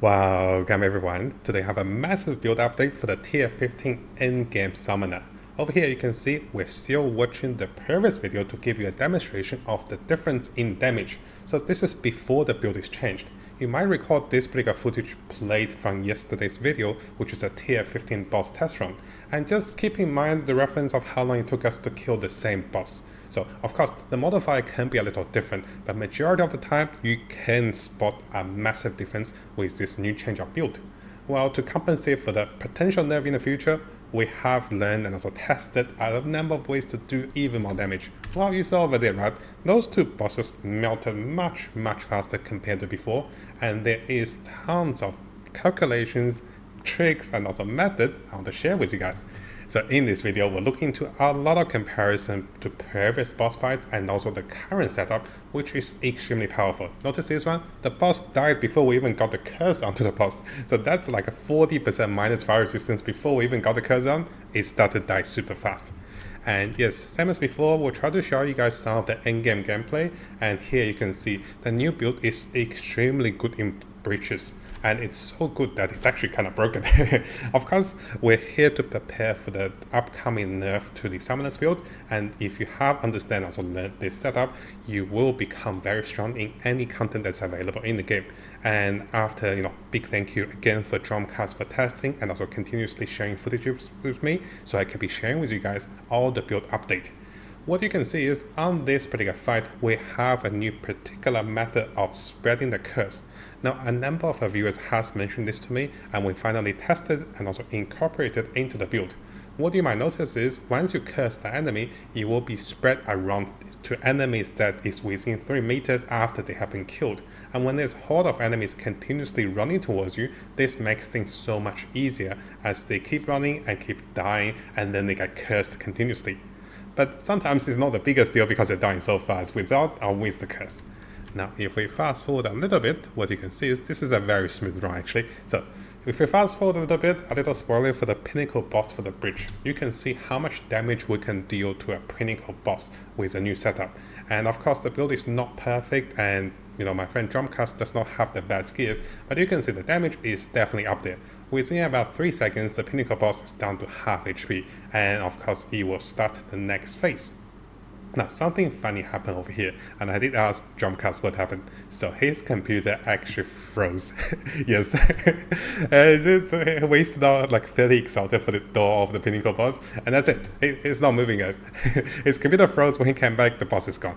Welcome everyone. Today I have a massive build update for the tier 15 endgame summoner. Over here you can see we're still watching the previous video to give you a demonstration of the difference in damage. So this is before the build is changed. You might recall this particular footage played from yesterday's video, which is a tier 15 boss test run. And just keep in mind the reference of how long it took us to kill the same boss. So of course the modifier can be a little different, but majority of the time you can spot a massive difference with this new change of build. Well, to compensate for the potential nerf in the future, we have learned and also tested a number of ways to do even more damage. Well, you saw over there, right? Those two bosses melted much faster compared to before, and there is tons of calculations, tricks, and also method I want to share with you guys. So in this video, we're looking into a lot of comparison to previous boss fights and also the current setup, which is extremely powerful. Notice this one, the boss died before we even got the curse onto the boss. So that's like a 40% minus fire resistance before we even got the curse on. It started to die super fast. And yes, same as before, we'll try to show you guys some of the endgame gameplay. And here you can see the new build is extremely good in breaches. And it's so good that it's actually kind of broken. Of course, we're here to prepare for the upcoming nerf to the summoners build, and if you have understand also learned this setup, you will become very strong in any content that's available in the game. And after, big thank you again for Dramkast for testing and also continuously sharing footage with me, so I can be sharing with you guys all the build update. What you can see is on this particular fight, we have a new particular method of spreading the curse. Now, a number of viewers has mentioned this to me, and we finally tested and also incorporated into the build. What you might notice is once you curse the enemy, it will be spread around to enemies that is within 3 meters after they have been killed. And when there's a horde of enemies continuously running towards you, this makes things so much easier as they keep running and keep dying, and then they get cursed continuously. But sometimes it's not the biggest deal because they're dying so fast without or with the curse. Now, if we fast forward a little bit, what you can see is this is a very smooth run actually. So if we fast forward a little bit, a little spoiler for the pinnacle boss for the bridge, you can see how much damage we can deal to a pinnacle boss with a new setup. And of course, the build is not perfect, and my friend Dramkast does not have the bad skills, but you can see the damage is definitely up there. Within about 3 seconds, the pinnacle boss is down to half HP, and of course, it will start the next phase. Now, something funny happened over here, and I did ask Dramkast what happened. So his computer actually froze. Yes. It wasted out like 30 exalted for the door of the pinnacle boss, and that's it. It's not moving, guys. His computer froze when he came back, the boss is gone.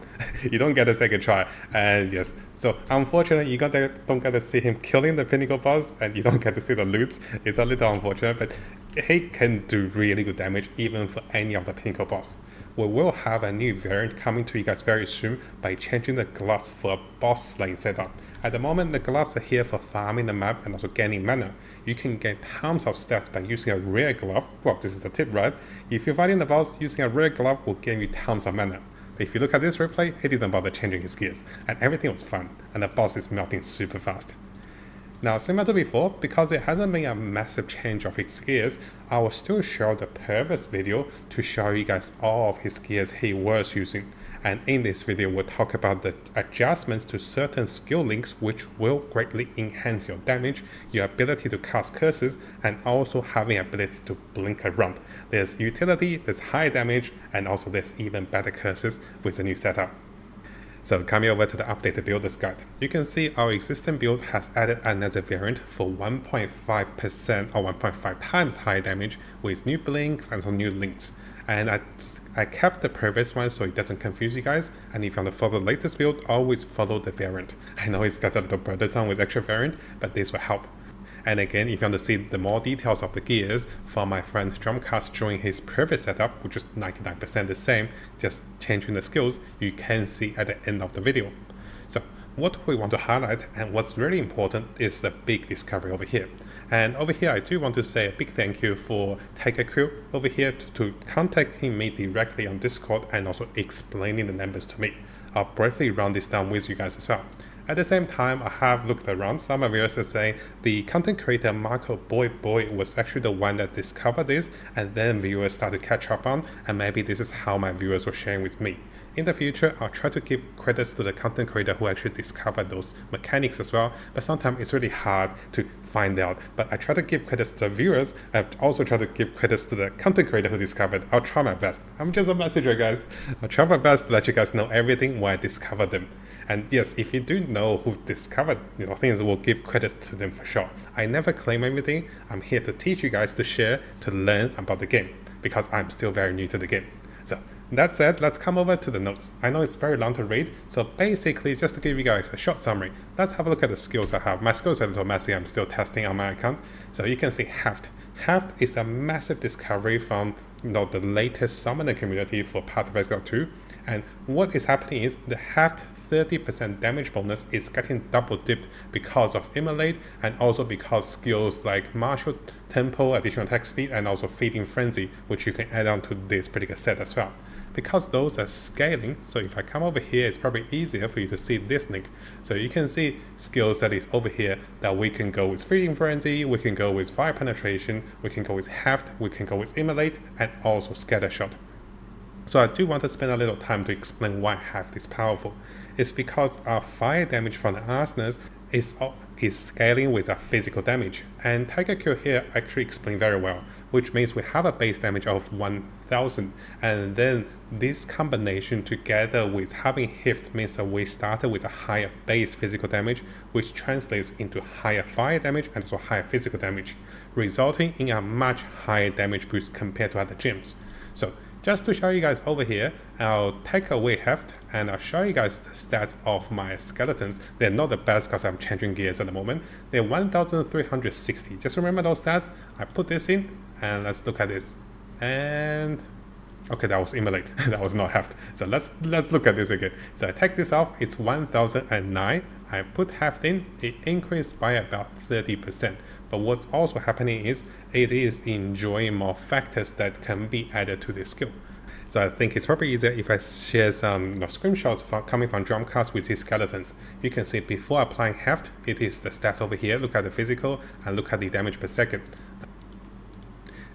You don't get a second try. And yes, so unfortunately, you don't get to see him killing the pinnacle boss, and you don't get to see the loot. It's a little unfortunate, but he can do really good damage even for any of the pinnacle boss. We will have a new variant coming to you guys very soon by changing the gloves for a boss slaying setup. At the moment, the gloves are here for farming the map and also gaining mana. You can get tons of stats by using a rare glove. Well, this is the tip, right? If you're fighting the boss, using a rare glove will give you tons of mana. But if you look at this replay, he didn't bother changing his gears, and everything was fun, and the boss is melting super fast. Now, similar to before, because it hasn't been a massive change of his gears, I will still show the previous video to show you guys all of his gears he was using. And in this video, we'll talk about the adjustments to certain skill links which will greatly enhance your damage, your ability to cast curses, and also having ability to blink around. There's utility, there's high damage, and also there's even better curses with the new setup. So coming over to the updated builder's guide, you can see our existing build has added another variant for 1.5% or 1.5 times higher damage with new blinks and some new links. And I kept the previous one so it doesn't confuse you guys, and if you want to follow the latest build, always follow the variant. I know it's got a little burdensome with extra variant, but this will help. And again, if you want to see the more details of the gears from my friend Dramkast showing his previous setup, which is 99% the same, just changing the skills, you can see at the end of the video. So what we want to highlight and what's really important is the big discovery over here. And over here, I do want to say a big thank you for Tiger Crew over here to contacting me directly on Discord and also explaining the numbers to me. I'll briefly run this down with you guys as well. At the same time, I have looked around. Some of viewers are saying the content creator Marco Boy was actually the one that discovered this, and then viewers start to catch up on, and maybe this is how my viewers were sharing with me. In the future, I'll try to give credits to the content creator who actually discovered those mechanics as well, but sometimes it's really hard to find out. But I try to give credits to the viewers, and also try to give credits to the content creator who discovered. I'll try my best. I'm just a messenger, guys. I'll try my best to let you guys know everything when I discover them. And yes, if you do know who discovered things, we'll give credits to them for sure. I never claim everything. I'm here to teach you guys, to share, to learn about the game, because I'm still very new to the game. So that said, let's come over to the notes. I know it's very long to read, so basically just to give you guys a short summary, let's have a look at the skills I have. My skills are a little messy, I'm still testing on my account. So you can see Heft. Heft is a massive discovery from the latest summoner community for Path of Exile 2. And what is happening is the Heft 30% damage bonus is getting double dipped because of Immolate, and also because skills like Martial Tempo, additional attack speed, and also Feeding Frenzy, which you can add on to this particular set as well. Because those are scaling, so if I come over here, it's probably easier for you to see this link. So you can see skills that is over here that we can go with Feeding Frenzy, we can go with Fire Penetration, we can go with Heft, we can go with Immolate, and also Scatter Shot. So I do want to spend a little time to explain why Heft is powerful. It's because our fire damage from the Arconist is scaling with our physical damage. And Tiger Kill here actually explained very well, which means we have a base damage of 1000, and then this combination together with having Heft means that we started with a higher base physical damage, which translates into higher fire damage and also higher physical damage, resulting in a much higher damage boost compared to other gems. So just to show you guys over here, I'll take away Heft and I'll show you guys the stats of my skeletons. They're not the best because I'm changing gears at the moment. They're 1360. Just remember those stats. I put this in and let's look at this. And okay, that was Immolate. That was not Heft. So let's look at this again. So I take this off, it's 1009. I put Heft in, it increased by about 30%. But what's also happening is it is enjoying more factors that can be added to this skill. So I think it's probably easier if I share some screenshots coming from Dramkast with his skeletons. You can see before applying Heft, it is the stats over here. Look at the physical and look at the damage per second.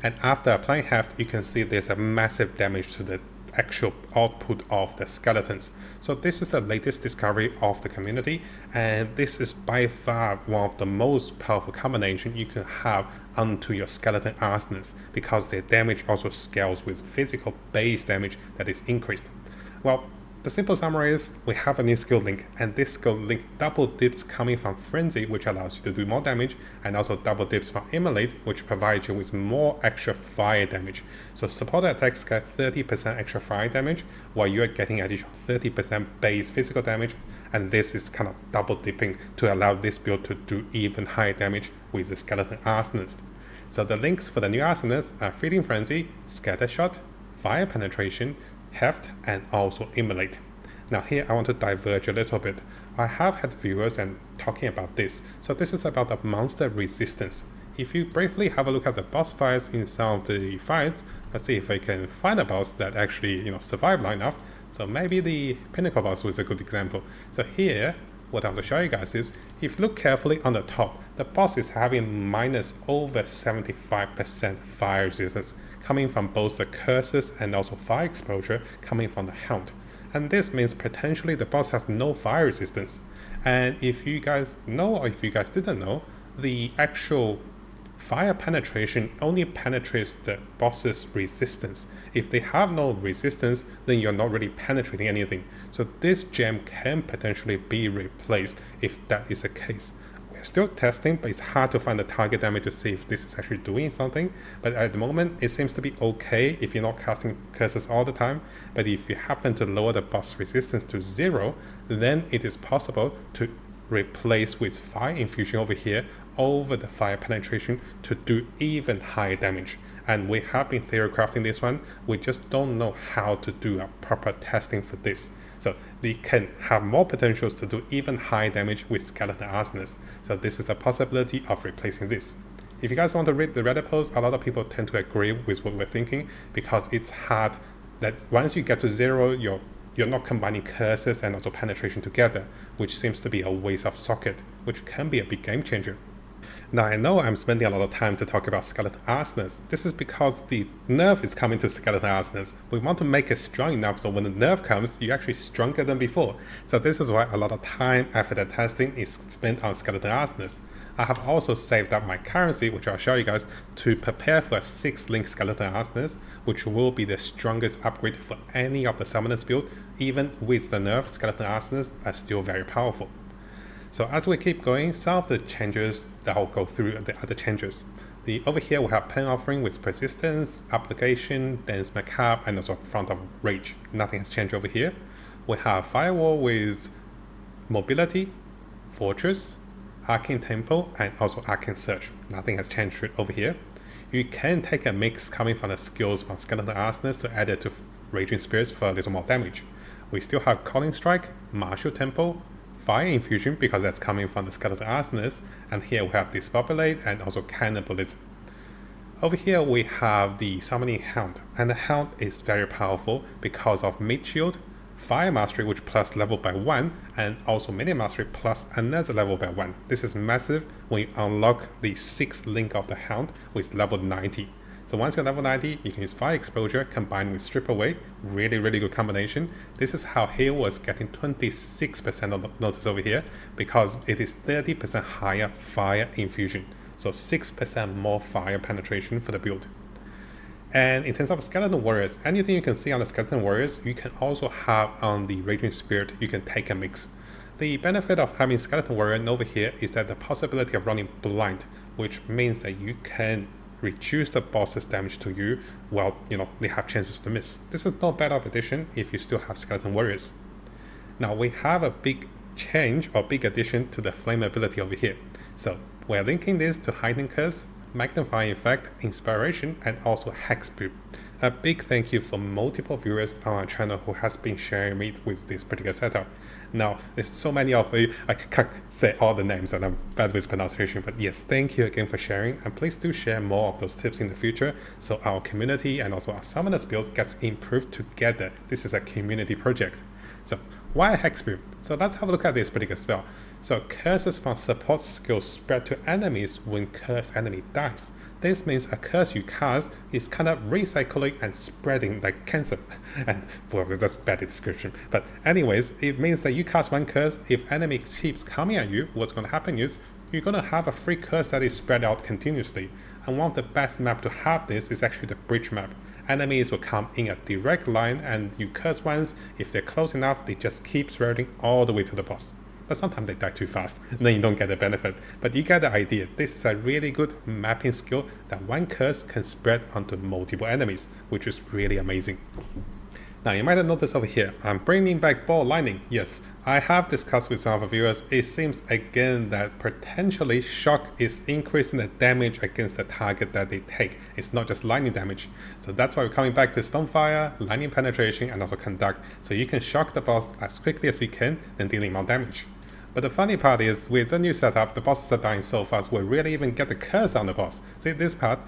And after applying Heft, you can see there's a massive damage to the actual output of the skeletons. So this is the latest discovery of the community, and this is by far one of the most powerful combination you can have onto your skeleton Arconist, because their damage also scales with physical base damage that is increased. Well, the simple summary is we have a new skill link, and this skill link double dips coming from Frenzy, which allows you to do more damage, and also double dips from Immolate, which provides you with more extra fire damage. So supported attacks get 30% extra fire damage, while you are getting additional 30% base physical damage, and this is kind of double dipping to allow this build to do even higher damage with the skeleton Arconist. So the links for the new Arconist are Feeding Frenzy, Scatter Shot, Fire Penetration, Heft, and also Immolate. Now here I want to diverge a little bit. I have had viewers and talking about this. So this is about the monster resistance. If you briefly have a look at the boss fights in some of the fights, let's see if I can find a boss that actually survive long enough. So maybe the Pinnacle boss was a good example. So here, what I want to show you guys is, if you look carefully on the top, the boss is having minus over 75% fire resistance, coming from both the curses and also fire exposure coming from the Hound. And this means potentially the boss has no fire resistance. And if you guys know, or if you guys didn't know, the actual fire penetration only penetrates the boss's resistance. If they have no resistance, then you're not really penetrating anything. So this gem can potentially be replaced if that is the case. Still testing, but it's hard to find the target damage to see if this is actually doing something. But at the moment, it seems to be okay if you're not casting curses all the time. But if you happen to lower the boss resistance to 0, then it is possible to replace with fire infusion over here over the fire penetration to do even higher damage. And we have been theory crafting this one. We just don't know how to do a proper testing for this. So they can have more potentials to do even higher damage with Skeleton Arconist. So this is the possibility of replacing this. If you guys want to read the Reddit post, a lot of people tend to agree with what we're thinking, because it's hard that once you get to 0, your you're not combining curses and also penetration together, which seems to be a waste of socket, which can be a big game changer. Now I know I'm spending a lot of time to talk about Skeleton Arsonist. This is because the nerf is coming to Skeleton Arsonist. We want to make it strong enough so when the nerf comes, you're actually stronger than before. So this is why a lot of time, effort and testing is spent on Skeleton Arsonist. I have also saved up my currency, which I'll show you guys, to prepare for a 6-link Skeleton Arsonist, which will be the strongest upgrade for any of the Summoners build. Even with the nerf, Skeleton Arsonists are still very powerful. So as we keep going, some of the changes that I'll go through the other changes. Over here we have Pen Offering with Persistence, Application, Dense Macabre, and also Front of Rage. Nothing has changed over here. We have Firewall with Mobility, Fortress, Arcane Temple, and also Arcane Search. Nothing has changed over here. You can take a mix coming from the skills from Skeleton Arsonist to add it to Raging Spirits for a little more damage. We still have Calling Strike, Martial Temple, Fire Infusion because that's coming from the Skeleton Arsonist, and here we have Disbobulate and also Cannibalism. Over here we have the Summoning Hound, and the Hound is very powerful because of Mid Shield, Fire Mastery which plus level by 1, and also Melee Mastery plus another level by 1. This is massive when you unlock the 6th link of the Hound with level 90. So once you're level 90, you can use Fire Exposure combined with Strip Away. Really good combination. This is how he was getting 26% of the notice over here, because it is 30% higher Fire Infusion. So 6% more Fire penetration for the build. And in terms of Skeleton Warriors, anything you can see on the Skeleton Warriors, you can also have on the Raging Spirit. You can take a mix. The benefit of having Skeleton Warrior over here is that the possibility of running blind, which means that you can reduce the boss's damage to you while they have chances to miss. This is not bad of addition if you still have Skeleton Warriors. Now we have a big change or big addition to the flame ability over here. So we're linking this to Heightened Curse, Magnifying Effect, Inspiration, and also Hexproof. A big thank you for multiple viewers on our channel who has been sharing me with this particular setup. Now, there's so many of you, I can't say all the names and I'm bad with pronunciation, but yes, thank you again for sharing, and please do share more of those tips in the future so our community and also our Summoners build gets improved together. This is a community project. So, why Hexproof? So let's have a look at this particular spell. So curses from support skills spread to enemies when cursed enemy dies. This means a curse you cast is kind of recycling and spreading like cancer. And well, that's bad description. But anyways, it means that you cast one curse, if enemy keeps coming at you, what's going to happen is you're going to have a free curse that is spread out continuously. And one of the best map to have this is actually the bridge map. Enemies will come in a direct line and you curse once, if they're close enough, they just keep spreading all the way to the boss. But sometimes they die too fast, then you don't get the benefit. But you get the idea. This is a really good mapping skill that one curse can spread onto multiple enemies, which is really amazing. Now you might have noticed over here, I'm bringing back Ball Lightning. Yes, I have discussed with some of the viewers. It seems again that potentially Shock is increasing the damage against the target that they take. It's not just lightning damage. So that's why we're coming back to Stonefire, Lightning Penetration, and also Conduct. So you can shock the boss as quickly as you can, then dealing more damage. But the funny part is, with the new setup, the bosses are dying so fast, we'll really even get the curse on the boss. See this part?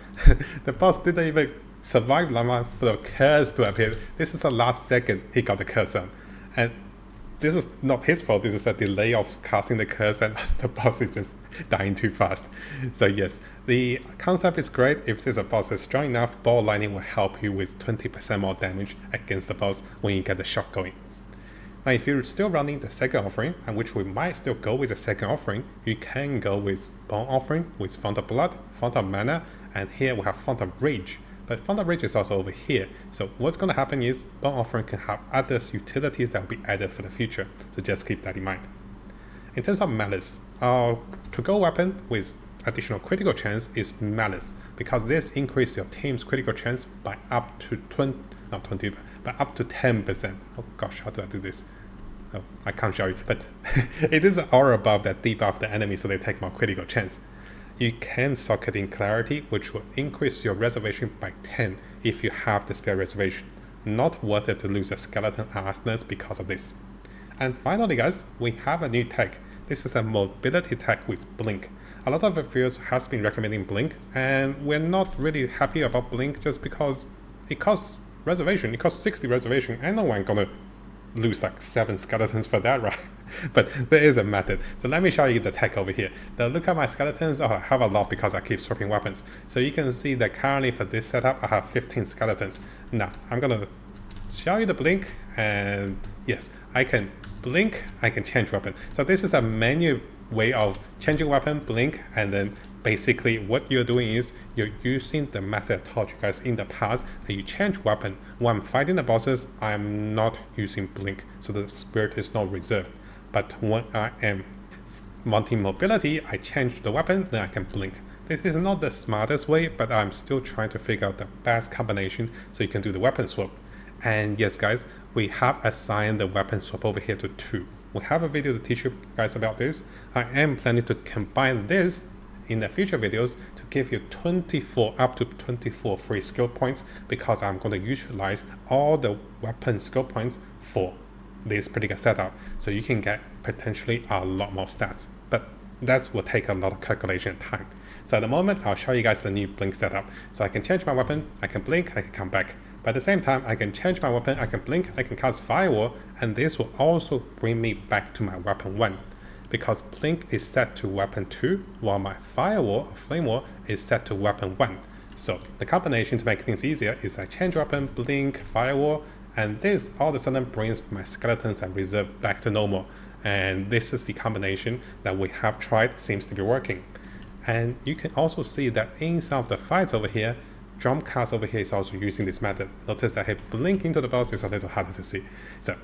The boss didn't even survive long enough for the curse to appear. This is the last second he got the curse on. And this is not his fault, this is a delay of casting the curse and the boss is just dying too fast. So yes, the concept is great. If there's a boss that's strong enough, Ball Lightning will help you with 20% more damage against the boss when you get the shock going. Now if you're still running the second offering, and which we might still go with the second offering, you can go with Bone Offering, with Font of Blood, Font of Mana, and here we have Font of Rage. But Font of Rage is also over here. So what's going to happen is Bone Offering can have other utilities that will be added for the future. So just keep that in mind. In terms of Malice, our to-go weapon with additional critical chance is Malice, because this increases your team's critical chance by up to 10%. Oh gosh, how do I do this? Oh, I can't show you, but it is all above that debuff the enemy so they take more critical chance. You can socket in Clarity, which will increase your reservation by 10 if you have the spare reservation. Not worth it to lose a Skeleton Arsonist because of this. And finally guys, we have a new tech. This is a mobility tech with Blink. A lot of the viewers has been recommending Blink, and we're not really happy about Blink just because it costs reservation. It costs 60 reservation, and no one gonna lose like 7 skeletons for that, right? But there is a method. So let me show you the tech over here. Now look at my skeletons. Oh, I have a lot because I keep swapping weapons. So you can see that currently for this setup, I have 15 skeletons. Now I'm gonna show you the blink, and yes, I can blink, I can change weapon. So this is a menu way of changing weapon, blink, and then basically what you're doing is you're using the method I taught you guys in the past that you change weapon. When I'm fighting the bosses, I'm not using blink, so the spirit is not reserved. But when I am wanting mobility, I change the weapon, then I can blink. This is not the smartest way, but I'm still trying to figure out the best combination so you can do the weapon swap. And yes guys, we have assigned the weapon swap over here to 2. We have a video to teach you guys about this. I am planning to combine this in the future videos to give you 24 up to 24 free skill points, because I'm going to utilize all the weapon skill points for this particular setup, so you can get potentially a lot more stats, but that will take a lot of calculation time. So at the moment, I'll show you guys the new blink setup. So I can change my weapon, I can blink, I can come back. But at the same time, I can change my weapon, I can blink, I can cast Firewall, and this will also bring me back to my weapon 1. Because blink is set to weapon 2, while my Firewall or Flame Wall is set to weapon 1. So the combination to make things easier is I change weapon, blink, Firewall, and this all of a sudden brings my skeletons and reserve back to normal. And this is the combination that we have tried, seems to be working. And you can also see that in some of the fights over here, Dramkast over here is also using this method. Notice that hey, blink into the boss is a little harder to see. So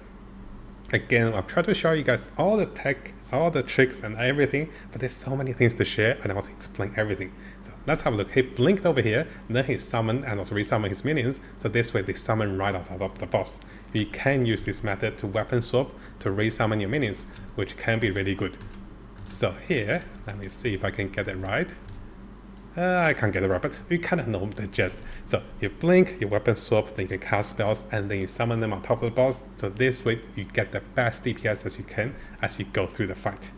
again, I've tried to show you guys all the tech, all the tricks and everything, but there's so many things to share and I want to explain everything. So let's have a look. He blinked over here, then he summoned and also resummon his minions. So this way they summon right on top of the boss. You can use this method to weapon swap to resummon your minions, which can be really good. So here, let me see if I can get it right. I can't get it right, but you kind of know the gist. So you blink, you weapon swap, then you can cast spells, and then you summon them on top of the boss. So this way you get the best DPS as you can as you go through the fight.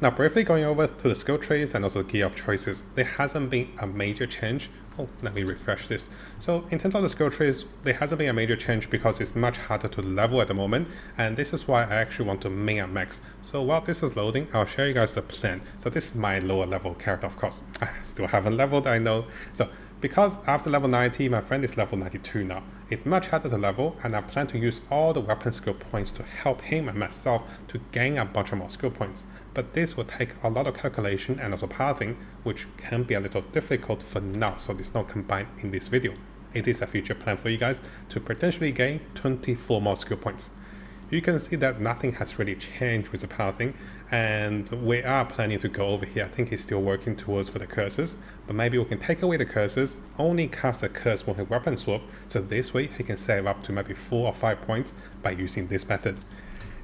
Now briefly going over to the skill trees and also the gear of choices, there hasn't been a major change. Oh, let me refresh this. So in terms of the skill trees, there hasn't been a major change because it's much harder to level at the moment, and this is why I actually want to main and max. So while this is loading, I'll show you guys the plan. So this is my lower level character, of course. I still haven't leveled, I know. So because after level 90, my friend is level 92 now. It's much harder to level, and I plan to use all the weapon skill points to help him and myself to gain a bunch of more skill points. But this will take a lot of calculation and also pathing, which can be a little difficult for now, so it's not combined in this video. It is a future plan for you guys to potentially gain 24 more skill points. You can see that nothing has really changed with the pathing, and we are planning to go over here. I think he's still working towards for the curses, but maybe we can take away the curses, only cast a curse when he weapon swap, so this way he can save up to maybe 4 or 5 points by using this method.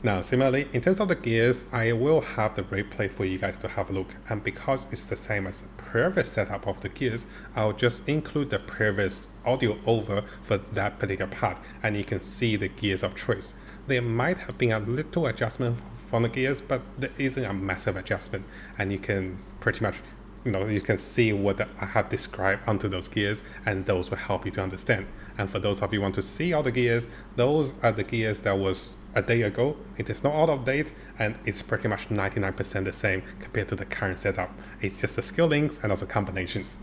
Now similarly, in terms of the gears, I will have the replay for you guys to have a look, and because it's the same as the previous setup of the gears, I'll just include the previous audio over for that particular part, and you can see the gears of choice. There might have been a little adjustment from the gears, but there isn't a massive adjustment, and you can pretty much, you can see what I have described onto those gears, and those will help you to understand. And for those of you who want to see all the gears, those are the gears that was a day ago. It is not out of date, and it's pretty much 99% the same compared to the current setup. It's just the skill links and also combinations.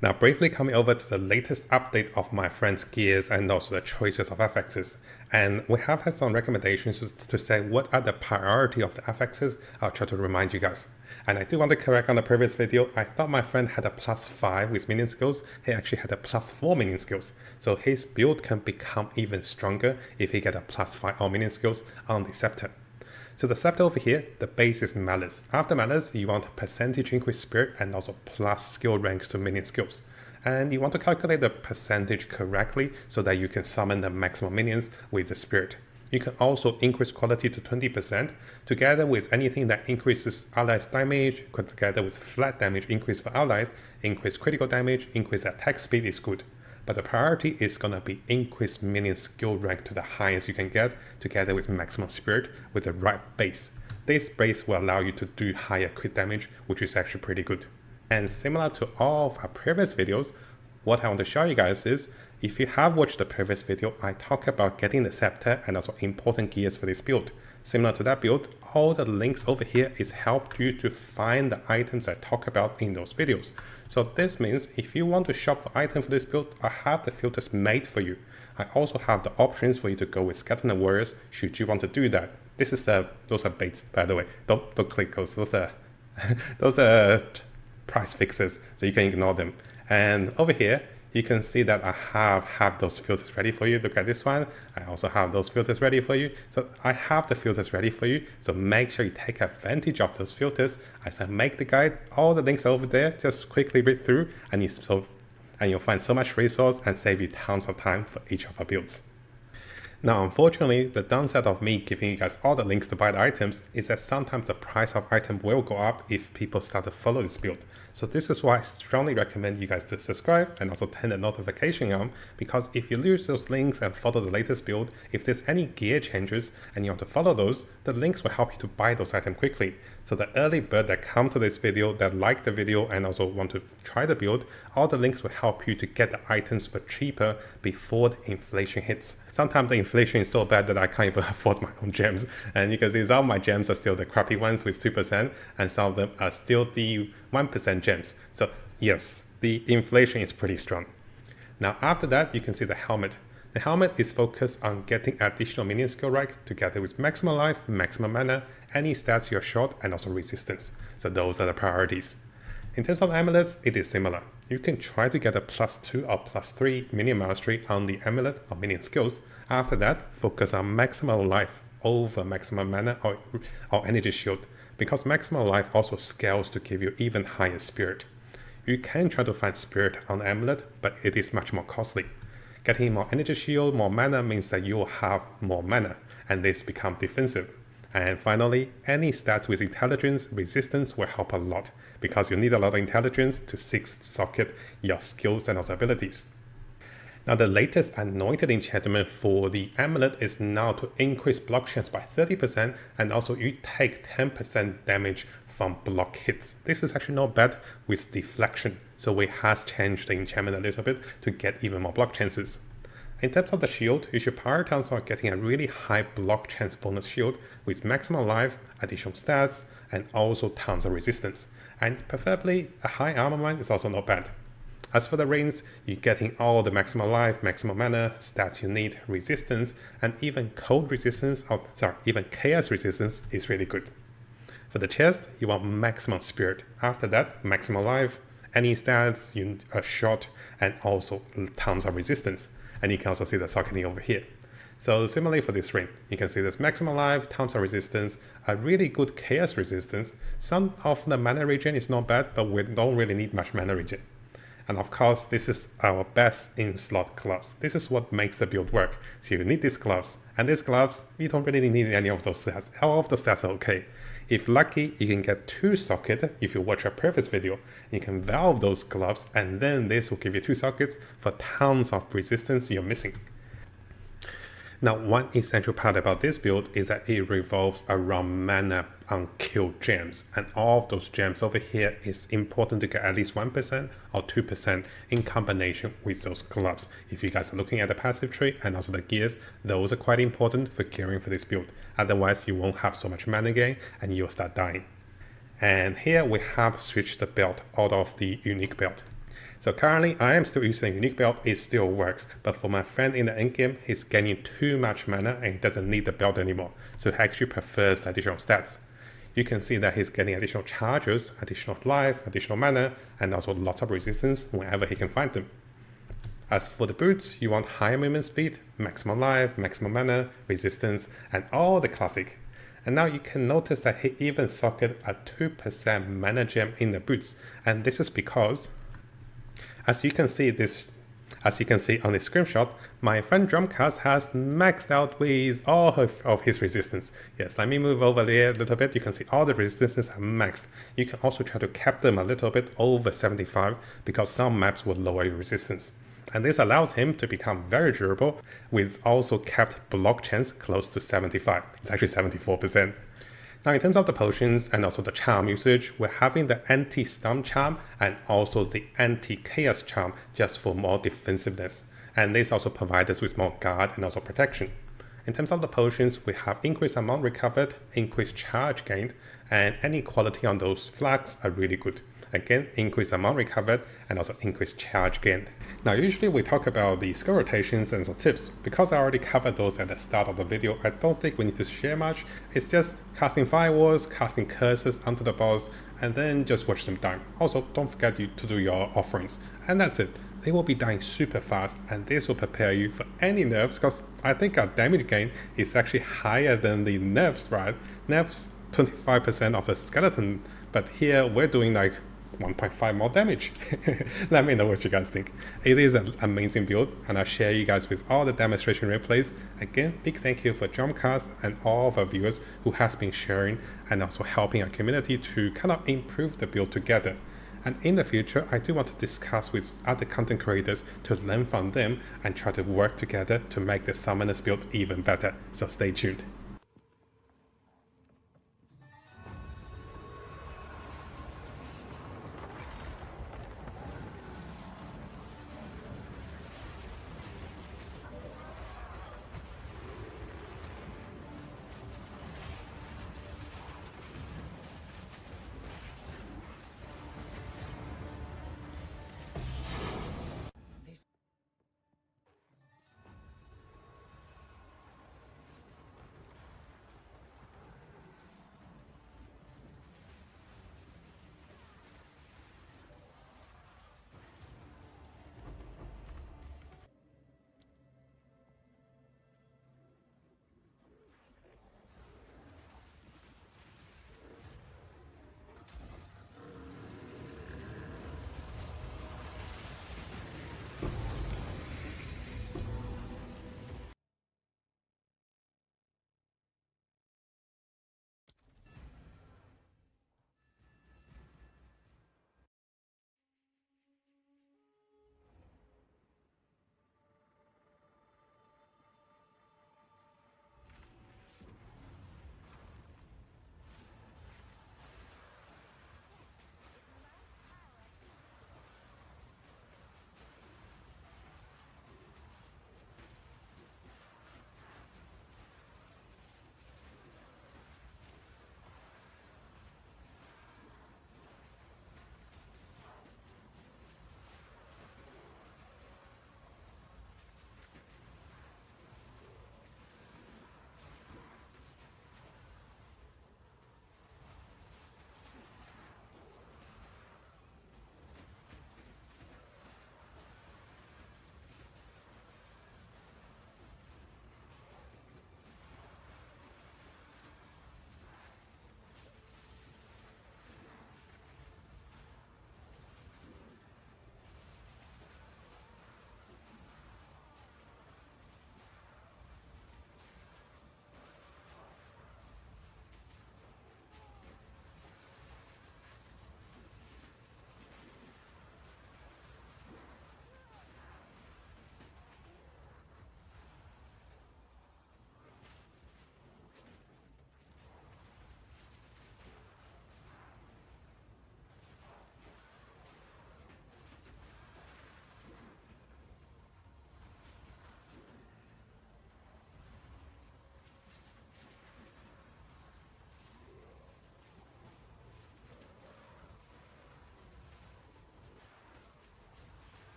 Now briefly coming over to the latest update of my friend's gears and also the choices of FXs. And we have had some recommendations to say what are the priority of the FXs. I'll try to remind you guys. And I do want to correct on the previous video, I thought my friend had a +5 with minion skills. He actually had a +4 minion skills. So his build can become even stronger if he get a +5 all minion skills on the scepter. So the scepter over here, the base is Malice. After Malice, you want percentage increase spirit and also plus skill ranks to minion skills. And you want to calculate the percentage correctly so that you can summon the maximum minions with the spirit. You can also increase quality to 20%, together with anything that increases allies damage, together with flat damage increase for allies, increase critical damage, increase attack speed is good. But the priority is going to be increase minion skill rank to the highest you can get, together with maximum spirit with the right base. This base will allow you to do higher crit damage, which is actually pretty good. And similar to all of our previous videos, what I want to show you guys is If you have watched the previous video, I talk about getting the scepter and also important gears for this build. Similar to that build, all the links over here is help you to find the items I talk about in those videos. So this means if you want to shop for items for this build, I have the filters made for you. I also have the options for you to go with Skeleton Warriors should you want to do that. This is those are baits, by the way. Don't click those. Those are those are price fixes, so you can ignore them. And over here, you can see that I have those filters ready for you. Look at this one. I also have those filters ready for you. So I have the filters ready for you. So make sure you take advantage of those filters. As I make the guide, all the links over there, just quickly read through and you'll find so much resource and save you tons of time for each of our builds. Now, unfortunately, the downside of me giving you guys all the links to buy the items is that sometimes the price of item will go up if people start to follow this build. So this is why I strongly recommend you guys to subscribe and also turn the notification on, because if you lose those links and follow the latest build, if there's any gear changes and you want to follow those, the links will help you to buy those items quickly. So the early bird that come to this video, that like the video and also want to try the build, all the links will help you to get the items for cheaper before the inflation hits. Sometimes the inflation is so bad that I can't even afford my own gems. And you can see some of my gems are still the crappy ones with 2%, and some of them are still the 1% gems. So yes, the inflation is pretty strong. Now after that, you can see the helmet. The helmet is focused on getting additional minion skill rank together with maximum life, maximum mana, any stats you're short, and also resistance. So those are the priorities. In terms of amulets, it is similar. You can try to get a +2 or +3 minion mastery on the amulet or minion skills. After that, focus on maximum life over maximum mana or energy shield, because maximum life also scales to give you even higher spirit. You can try to find spirit on the amulet, but it is much more costly. Getting more energy shield, more mana means that you will have more mana, and this becomes defensive. And finally, any stats with intelligence, resistance will help a lot, because you need a lot of intelligence to socket your skills and also abilities. Now the latest anointed enchantment for the amulet is now to increase block chance by 30%, and also you take 10% damage from block hits. This is actually not bad with deflection, so we has changed the enchantment a little bit to get even more block chances. In terms of the shield, you should prioritize on getting a really high block chance bonus shield with maximum life, additional stats, and also tons of resistance. And preferably a high armor mine is also not bad. As for the rings, you're getting all the maximum life, maximum mana, stats you need, resistance, and even cold resistance, even chaos resistance is really good. For the chest, you want maximum spirit. After that, maximum life, any stats you are short, and also tons of resistance. And you can also see the socketing over here. So similarly for this ring, you can see this maximum life, tons of resistance, a really good chaos resistance. Some of the mana regen is not bad, but we don't really need much mana regen. And of course, this is our best in-slot gloves. This is what makes the build work. So you need these gloves. And these gloves, you don't really need any of those stats. All of the stats are okay. If lucky, you can get 2 sockets if you watch our previous video. You can valve those gloves, and then this will give you 2 sockets for tons of resistance you're missing. Now, one essential part about this build is that it revolves around mana on kill gems, and all of those gems over here is important to get at least 1% or 2% in combination with those gloves. If you guys are looking at the passive tree and also the gears, those are quite important for gearing for this build. Otherwise, you won't have so much mana gain and you'll start dying. And here we have switched the belt out of the unique belt. So currently I am still using a unique belt, it still works, but for my friend in the endgame, he's gaining too much mana and he doesn't need the belt anymore, so he actually prefers the additional stats. You can see that he's getting additional charges, additional life, additional mana, and also lots of resistance whenever he can find them. As for the boots, you want higher movement speed, maximum life, maximum mana, resistance, and all the classic. And now you can notice that he even socketed a 2% mana gem in the boots, and this is because as you can see on this screenshot, my friend Dramkast has maxed out with all of his resistance. Yes, let me move over there a little bit. You can see all the resistances are maxed. You can also try to cap them a little bit over 75 because some maps will lower your resistance. And this allows him to become very durable with also capped block chance close to 75. It's actually 74%. Now in terms of the potions and also the charm usage, we're having the anti-stun charm and also the anti-chaos charm just for more defensiveness. and this also provides us with more guard and also protection. In terms of the potions, we have increased amount recovered, increased charge gained, and any quality on those flags are really good. Again, increased amount recovered and also increased charge gained. Now usually we talk about the skill rotations and some tips. Because I already covered those at the start of the video, I don't think we need to share much. It's just casting firewalls, casting curses onto the boss, and then just watch them die. Also, don't forget to do your offerings. And that's it. They will be dying super fast, and this will prepare you for any nerfs, because I think our damage gain is actually higher than the nerfs, right? Nerfs 25% of the skeleton, but here we're doing like 1.5 more damage. Let me know what you guys think. It is an amazing build, and I'll share you guys with all the demonstration replays. Again, big thank you for Dramkast and all of our viewers who has been sharing and also helping our community to kind of improve the build together. And in the future, I do want to discuss with other content creators to learn from them and try to work together to make the Summoners build even better. So stay tuned.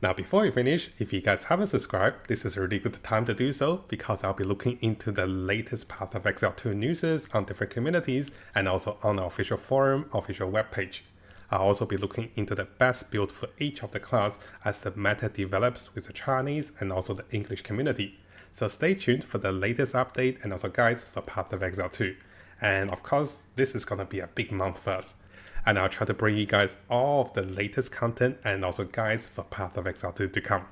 Now, before we finish, if you guys haven't subscribed, this is a really good time to do so because I'll be looking into the latest Path of Exile 2 news on different communities and also on our official forum, official webpage. I'll also be looking into the best build for each of the class as the meta develops with the Chinese and also the English community. So stay tuned for the latest update and also guides for Path of Exile 2. And of course, this is gonna be a big month for us. And I'll try to bring you guys all of the latest content and also guides for Path of Exile 2 to come.